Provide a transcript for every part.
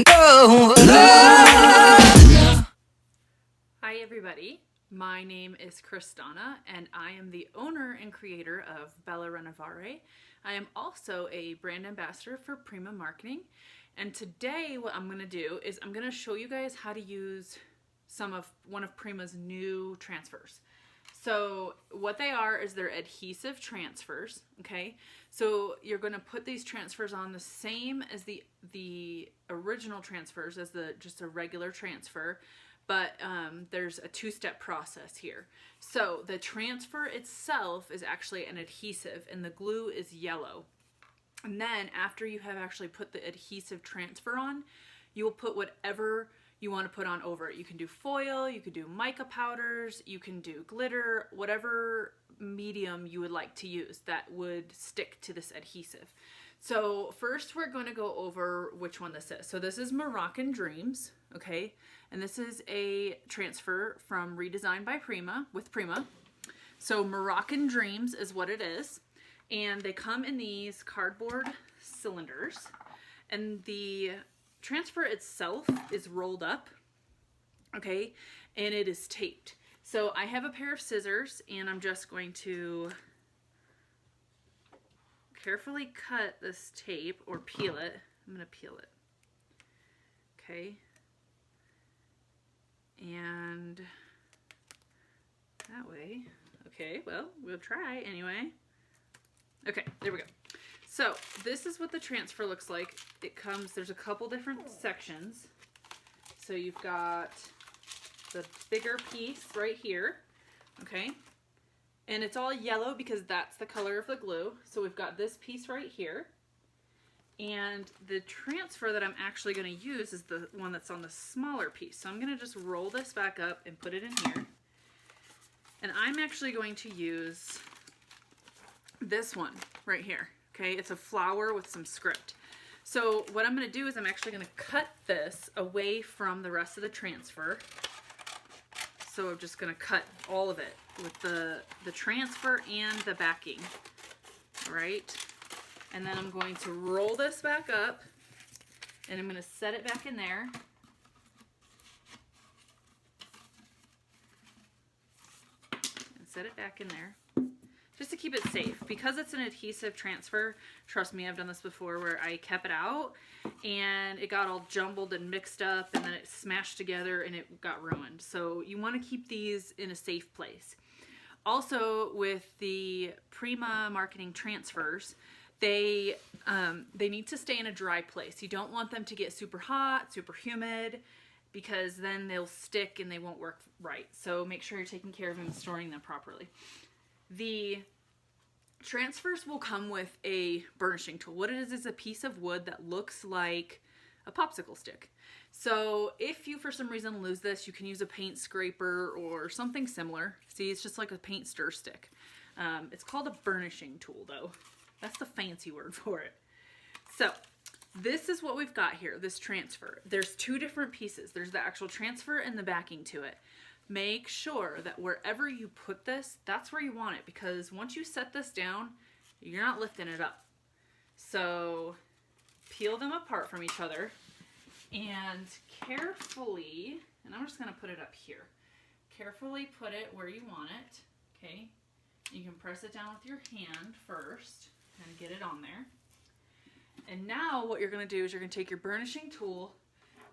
Hi everybody, my name is Crys'Dawna and I am the owner and creator of Bella Renovare. I am also a brand ambassador for Prima Marketing, and today what I'm going to do is I'm going to show you guys how to use one of Prima's new transfers. So what they are is they're adhesive transfers, okay? So you're going to put these transfers on the same as the original transfers as just a regular transfer, but there's a two-step process here. So the transfer itself is actually an adhesive and the glue is yellow. And then after you have actually put the adhesive transfer on, you will put whatever you want to put on over it. You can do foil, you could do mica powders, you can do glitter, whatever medium you would like to use that would stick to this adhesive. So first we're going to go over which one this is. So this is Moroccan Dreams, okay? And this is a transfer from Redesigned by Prima, with Prima. So Moroccan Dreams is what it is. And they come in these cardboard cylinders. And the transfer itself is rolled up, okay, and it is taped. So I have a pair of scissors and I'm just going to carefully cut this tape or peel it. I'm going to peel it, okay, and that way. Okay, well, we'll try anyway. Okay, there we go. So this is what the transfer looks like. There's a couple different sections. So you've got the bigger piece right here, okay? And it's all yellow because that's the color of the glue. So we've got this piece right here. And the transfer that I'm actually gonna use is the one that's on the smaller piece. So I'm gonna just roll this back up and put it in here. And I'm actually going to use this one right here. Okay, it's a flower with some script. So what I'm going to do is I'm actually going to cut this away from the rest of the transfer. So I'm just going to cut all of it with the transfer and the backing. All right, and then I'm going to roll this back up and I'm going to set it back in there. And set it back in there. Just to keep it safe. Because it's an adhesive transfer, trust me, I've done this before where I kept it out and it got all jumbled and mixed up and then it smashed together and it got ruined. So you want to keep these in a safe place. Also with the Prima Marketing transfers, they need to stay in a dry place. You don't want them to get super hot, super humid, because then they'll stick and they won't work right. So make sure you're taking care of them and storing them properly. The transfers will come with a burnishing tool. What it is a piece of wood that looks like a popsicle stick. So if you for some reason lose this, you can use a paint scraper or something similar. See, it's just like a paint stir stick. It's called a burnishing tool though. That's the fancy word for it. So this is what we've got here, this transfer. There's two different pieces. There's the actual transfer and the backing to it. Make sure that wherever you put this, that's where you want it, because once you set this down, you're not lifting it up. So peel them apart from each other and carefully, and I'm just going to put it up here, carefully put it where you want it, okay? You can press it down with your hand first and get it on there. And now what you're going to do is you're going to take your burnishing tool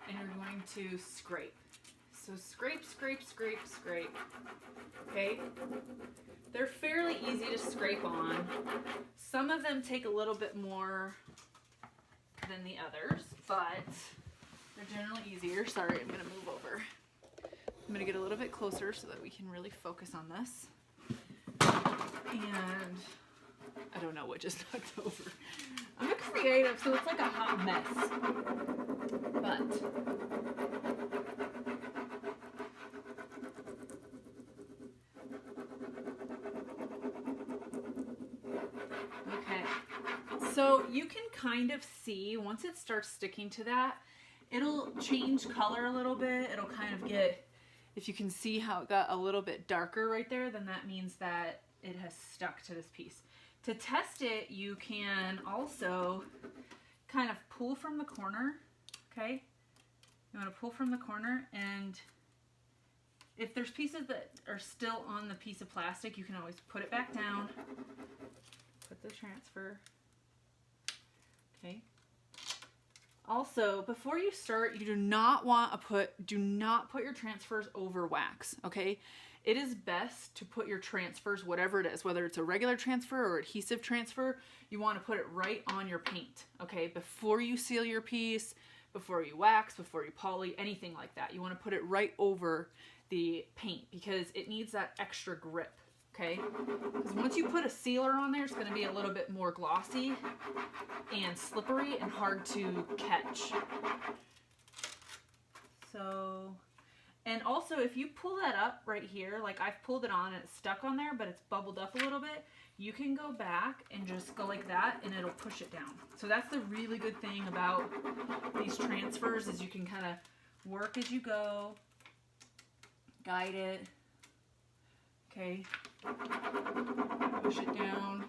and you're going to scrape. So scrape, scrape, scrape, scrape, okay? They're fairly easy to scrape on. Some of them take a little bit more than the others, but they're generally easier. Sorry, I'm gonna move over. I'm gonna get a little bit closer so that we can really focus on this. And I don't know what just knocked over. I'm a creative, so it's like a hot mess. But so you can kind of see once it starts sticking to that, it'll change color a little bit. It'll kind of get, if you can see how it got a little bit darker right there, then that means that it has stuck to this piece. To test it, you can also kind of pull from the corner, okay? You want to pull from the corner, and if there's pieces that are still on the piece of plastic, you can always put it back down, put the transfer. Okay. Also, before you start, you do not put your transfers over wax, okay? It is best to put your transfers, whatever it is, whether it's a regular transfer or adhesive transfer, you want to put it right on your paint, okay? Before you seal your piece, before you wax, before you poly, anything like that. You want to put it right over the paint because it needs that extra grip, okay? Because once you put a sealer on there, it's going to be a little bit more glossy and slippery and hard to catch. So, and also if you pull that up right here, like I've pulled it on and it's stuck on there, but it's bubbled up a little bit, you can go back and just go like that and it'll push it down. So that's the really good thing about these transfers is you can kind of work as you go, guide it, okay, push it down.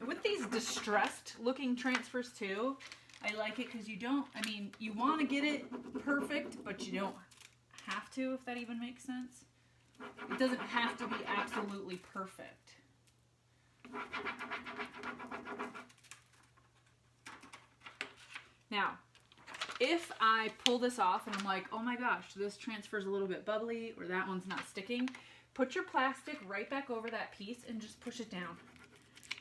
With these distressed looking transfers too, I like it because you want to get it perfect, but you don't have to, if that even makes sense. It doesn't have to be absolutely perfect. Now, if I pull this off and I'm like, oh my gosh, this transfer's a little bit bubbly or that one's not sticking, put your plastic right back over that piece and just push it down.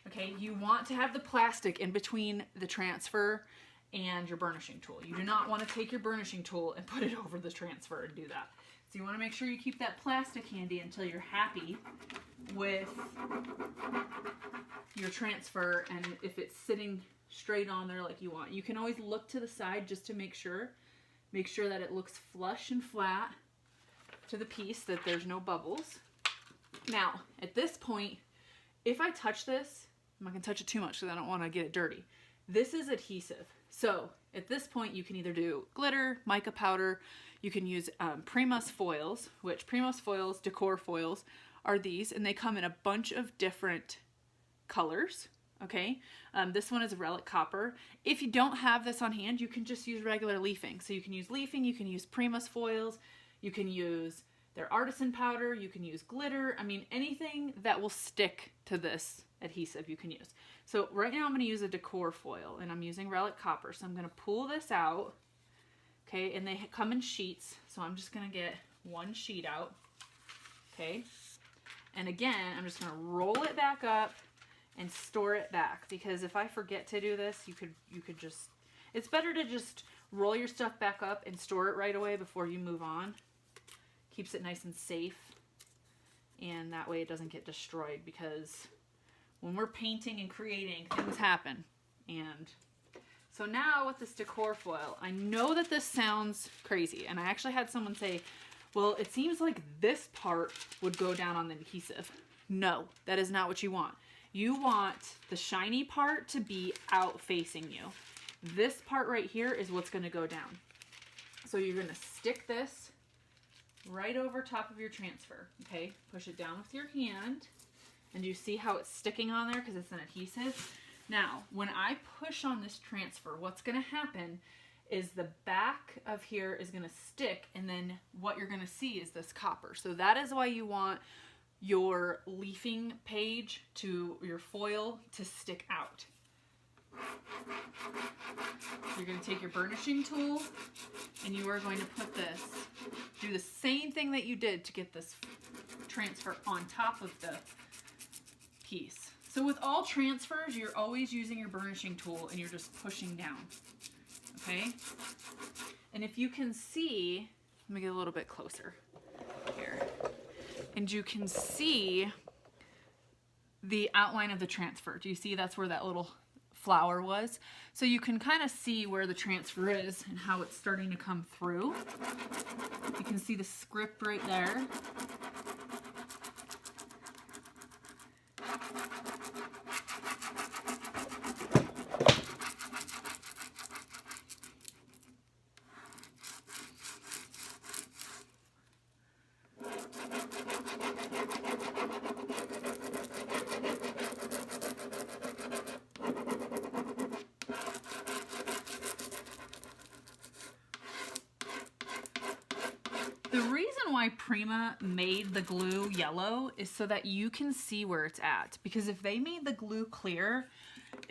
Okay, you want to have the plastic in between the transfer and your burnishing tool. You do not want to take your burnishing tool and put it over the transfer and do that. So you want to make sure you keep that plastic handy until you're happy with your transfer and if it's sitting straight on there like you want. You can always look to the side just to make sure that it looks flush and flat to the piece, that there's no bubbles. Now, at this point, if I touch this, I'm not going to touch it too much because I don't want to get it dirty. This is adhesive. So at this point, you can either do glitter, mica powder, you can use Prima's foils, which Prima's foils, decor foils, are these, and they come in a bunch of different colors, okay? This one is relic copper. If you don't have this on hand, you can just use regular leafing. So you can use leafing, you can use Prima's foils, you can use their artisan powder, you can use glitter. I mean, anything that will stick to this adhesive you can use. So right now I'm going to use a decor foil and I'm using relic copper. So I'm going to pull this out, okay, and they come in sheets. So I'm just going to get one sheet out, okay, and again I'm just going to roll it back up and store it back, because if I forget to do this, you could just, it's better to just roll your stuff back up and store it right away before you move on. Keeps it nice and safe, and that way it doesn't get destroyed, because when we're painting and creating, things happen. And so now with this decor foil, I know that this sounds crazy, and I actually had someone say, well, it seems like this part would go down on the adhesive. No, that is not what you want. You want the shiny part to be out facing you. This part right here is what's going to go down. So you're going to stick this right over top of your transfer, okay? Push it down with your hand, and you see how it's sticking on there because it's an adhesive. Now, when I push on this transfer, what's going to happen is the back of here is going to stick, and then what you're going to see is this copper. So that is why you want your leafing page to your foil to stick out. You're going to take your burnishing tool and you are going to put this, do the same thing that you did to get this transfer on top of the piece. So with all transfers, you're always using your burnishing tool and you're just pushing down, okay? And if you can see, let me get a little bit closer here, and you can see the outline of the transfer. Do you see that's where that little flower was? So you can kind of see where the transfer is and how it's starting to come through. You can see the script right there. The reason why Prima made the glue yellow is so that you can see where it's at. Because if they made the glue clear,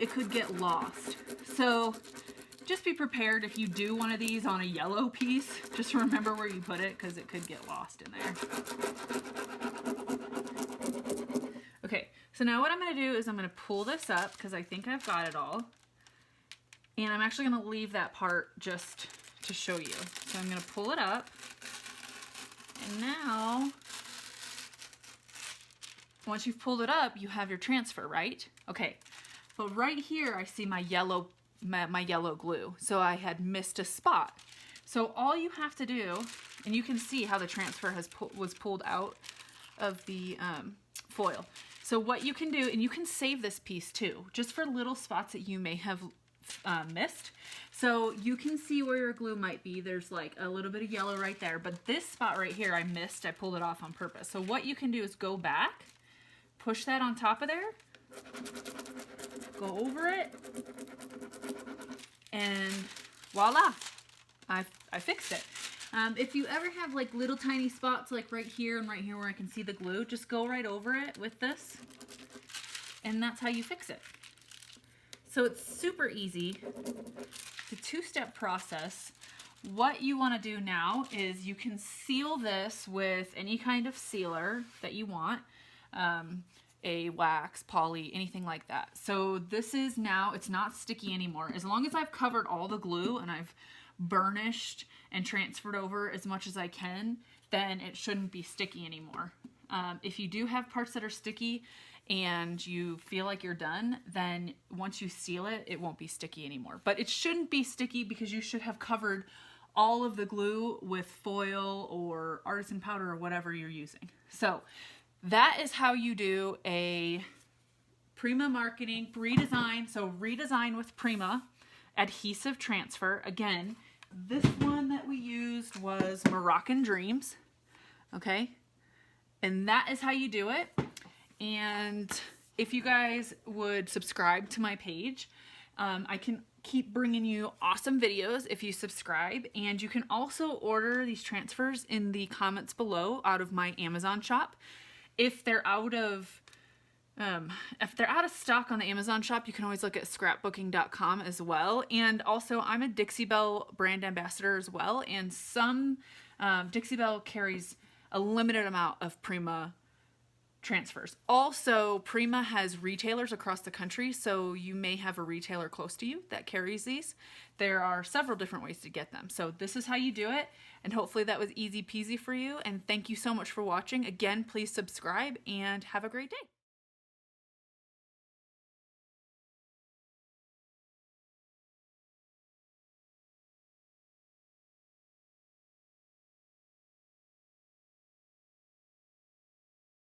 it could get lost. So just be prepared if you do one of these on a yellow piece. Just remember where you put it because it could get lost in there. Okay, so now what I'm going to do is I'm going to pull this up because I think I've got it all. And I'm actually going to leave that part just to show you. So I'm going to pull it up. And now, once you've pulled it up, you have your transfer, right? Okay, but right here I see my yellow glue. So I had missed a spot. So all you have to do, and you can see how the transfer was pulled out of the foil. So what you can do, and you can save this piece too, just for little spots that you may have missed. So you can see where your glue might be. There's like a little bit of yellow right there, but this spot right here I missed. I pulled it off on purpose. So what you can do is go back, push that on top of there, go over it, and voila, I fixed it. If you ever have like little tiny spots like right here and right here where I can see the glue, just go right over it with this, and that's how you fix it. So it's super easy. It's a two-step process. What you want to do now is you can seal this with any kind of sealer that you want, a wax, poly, anything like that. So this is now, it's not sticky anymore. As long as I've covered all the glue and I've burnished and transferred over as much as I can, then it shouldn't be sticky anymore. If you do have parts that are sticky and you feel like you're done, then once you seal it, it won't be sticky anymore. But it shouldn't be sticky because you should have covered all of the glue with foil or artisan powder or whatever you're using. So that is how you do a Prima Marketing redesign. So redesign with Prima adhesive transfer. Again, this one that we used was Moroccan Dreams. Okay. And that is how you do it. And if you guys would subscribe to my page, I can keep bringing you awesome videos if you subscribe. And you can also order these transfers in the comments below out of my Amazon shop. If they're out of stock on the Amazon shop, you can always look at scrapbooking.com as well. And also, I'm a Dixie Belle brand ambassador as well. And some Dixie Belle carries a limited amount of Prima transfers. Also, Prima has retailers across the country, so you may have a retailer close to you that carries these. There are several different ways to get them. So this is how you do it, and hopefully that was easy peasy for you. And thank you so much for watching. Again, please subscribe and have a great day.